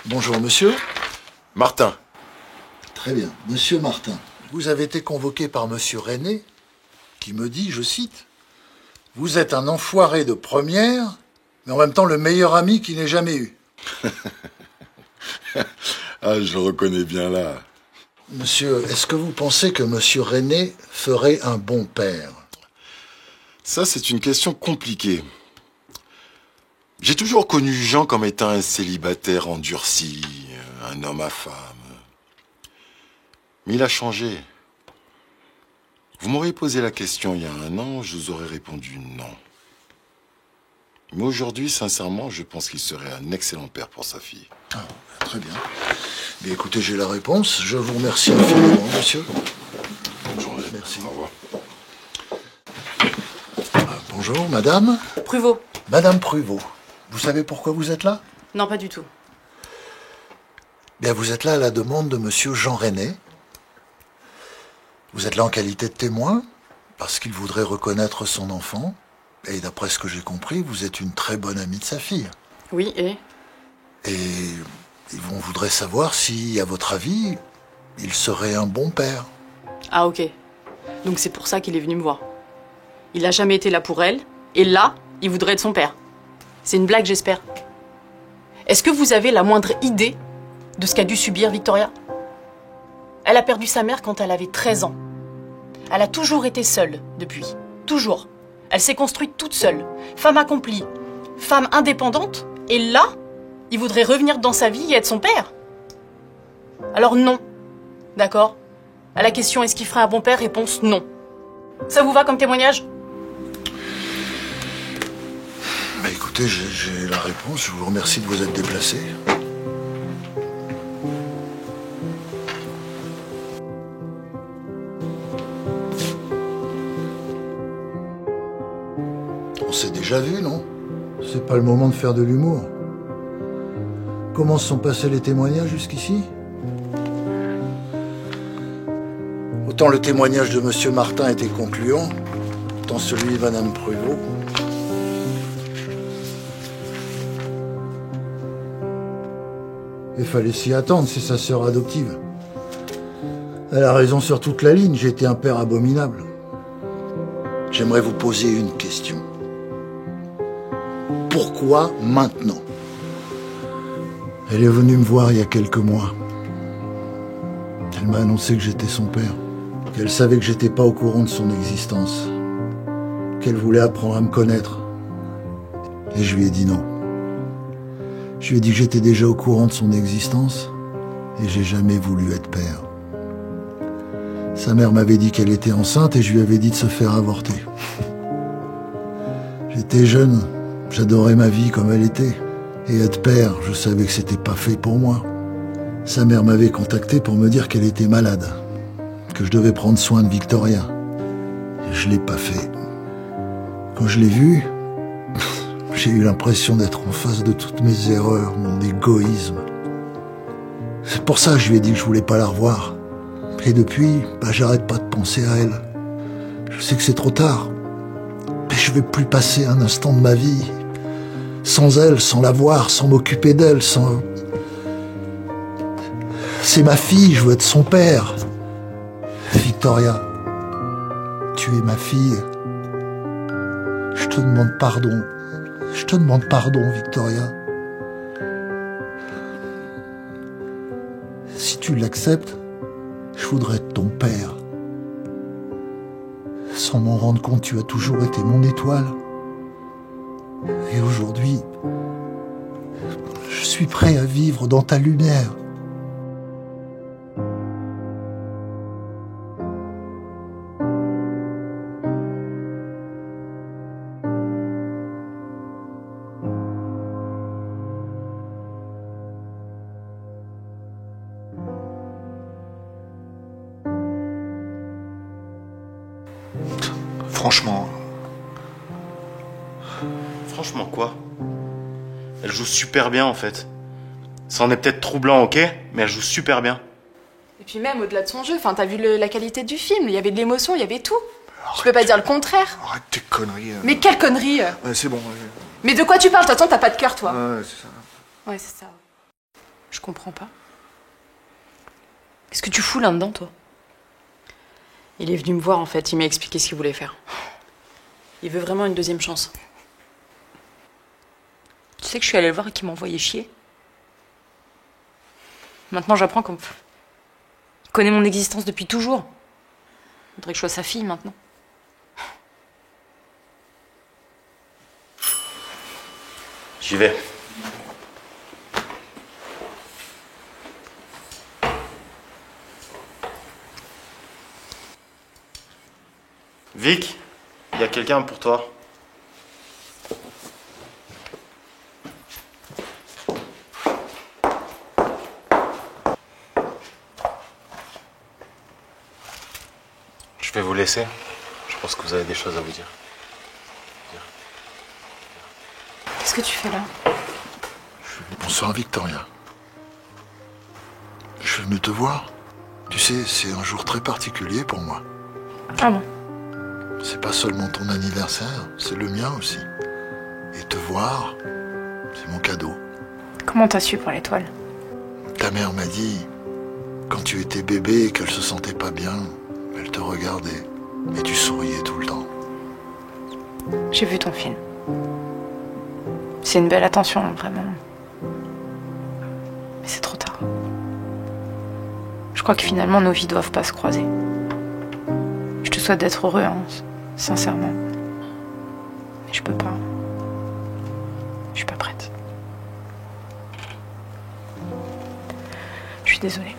Bonjour, monsieur. Martin. Très bien. Monsieur Martin, vous avez été convoqué par monsieur René, qui me dit, je cite, « Vous êtes un enfoiré de première, mais en même temps le meilleur ami qu'il n'ait jamais eu. » Ah, je le reconnais bien là. Monsieur, est-ce que vous pensez que monsieur René ferait un bon père? Ça, c'est une question compliquée. J'ai toujours connu Jean comme étant un célibataire endurci, un homme à femme. Mais il a changé. Vous m'auriez posé la question il y a un an, je vous aurais répondu non. Mais aujourd'hui, sincèrement, je pense qu'il serait un excellent père pour sa fille. Ah, très bien. Mais écoutez, j'ai la réponse. Je vous remercie infiniment, monsieur. Bonne journée. Merci. Au revoir. Bonjour, madame. Pruvot. Madame Pruvot. Vous savez pourquoi vous êtes là? Non, pas du tout. Bien, vous êtes là à la demande de monsieur Jean René. Vous êtes là en qualité de témoin, parce qu'il voudrait reconnaître son enfant. Et d'après ce que j'ai compris, vous êtes une très bonne amie de sa fille. Oui, et On voudrait savoir si, à votre avis, il serait un bon père. Ah, ok. Donc c'est pour ça qu'il est venu me voir. Il a jamais été là pour elle, et là, il voudrait être son père. C'est une blague, j'espère. Est-ce que vous avez la moindre idée de ce qu'a dû subir Victoria? Elle a perdu sa mère quand elle avait 13 ans. Elle a toujours été seule depuis. Toujours. Elle s'est construite toute seule. Femme accomplie. Femme indépendante. Et là, il voudrait revenir dans sa vie et être son père. Alors non. D'accord? À la question est-ce qu'il ferait un bon père, réponse non. Ça vous va comme témoignage? Bah écoutez, j'ai la réponse. Je vous remercie de vous être déplacé. On s'est déjà vu, non? C'est pas le moment de faire de l'humour. Comment se sont passés les témoignages jusqu'ici? Autant le témoignage de monsieur Martin était concluant, autant celui de madame Pruvot. Il fallait s'y attendre, c'est sa sœur adoptive. Elle a raison sur toute la ligne, j'ai été un père abominable. J'aimerais vous poser une question. Pourquoi maintenant? Elle est venue me voir il y a quelques mois. Elle m'a annoncé que j'étais son père, qu'elle savait que j'étais pas au courant de son existence, qu'elle voulait apprendre à me connaître. Et je lui ai dit non. Je lui ai dit que j'étais déjà au courant de son existence et j'ai jamais voulu être père. Sa mère m'avait dit qu'elle était enceinte et je lui avais dit de se faire avorter. J'étais jeune, j'adorais ma vie comme elle était. Et être père, je savais que c'était pas fait pour moi. Sa mère m'avait contacté pour me dire qu'elle était malade, que je devais prendre soin de Victoria. Et je l'ai pas fait. Quand je l'ai vue, j'ai eu l'impression d'être en face de toutes mes erreurs, mon égoïsme. C'est pour ça que je lui ai dit que je voulais pas la revoir. Et depuis, j'arrête pas de penser à elle. Je sais que c'est trop tard, mais je vais plus passer un instant de ma vie sans elle, sans la voir, sans m'occuper d'elle, sans... C'est ma fille, je veux être son père. Victoria, tu es ma fille. Je te demande pardon. Je te demande pardon, Victoria. Si tu l'acceptes, je voudrais être ton père. Sans m'en rendre compte, tu as toujours été mon étoile. Et aujourd'hui, je suis prêt à vivre dans ta lumière. Franchement... Franchement quoi? Elle joue super bien en fait. Ça en est peut-être troublant, ok? Mais elle joue super bien. Et puis même au-delà de son jeu, t'as vu la qualité du film, il y avait de l'émotion, il y avait tout. Je peux pas dire le contraire. Arrête tes conneries. Mais quelle connerie! Ouais, c'est bon. Mais de quoi tu parles? De toute façon, t'as pas de cœur, toi. Ouais, c'est ça. Ouais, c'est ça. Je comprends pas. Qu'est-ce que tu fous là-dedans, toi? Il est venu me voir, en fait. Il m'a expliqué ce qu'il voulait faire. Il veut vraiment une deuxième chance. Tu sais que je suis allée le voir et qu'il m'a envoyé chier? Maintenant, j'apprends qu'il connaît mon existence depuis toujours. Il faudrait que je sois sa fille, maintenant. J'y vais. Vic, il y a quelqu'un pour toi. Je vais vous laisser. Je pense que vous avez des choses à vous dire. Qu'est-ce que tu fais là? Bonsoir Victoria. Je suis venu te voir. Tu sais, c'est un jour très particulier pour moi. Ah bon? C'est pas seulement ton anniversaire, c'est le mien aussi. Et te voir, c'est mon cadeau. Comment t'as su pour l'étoile? Ta mère m'a dit, quand tu étais bébé et qu'elle se sentait pas bien, elle te regardait et tu souriais tout le temps. J'ai vu ton film. C'est une belle attention, vraiment. Mais c'est trop tard. Je crois que finalement nos vies doivent pas se croiser. Je te souhaite d'être heureux, hein, sincèrement. Mais je peux pas. Je suis pas prête. Je suis désolée.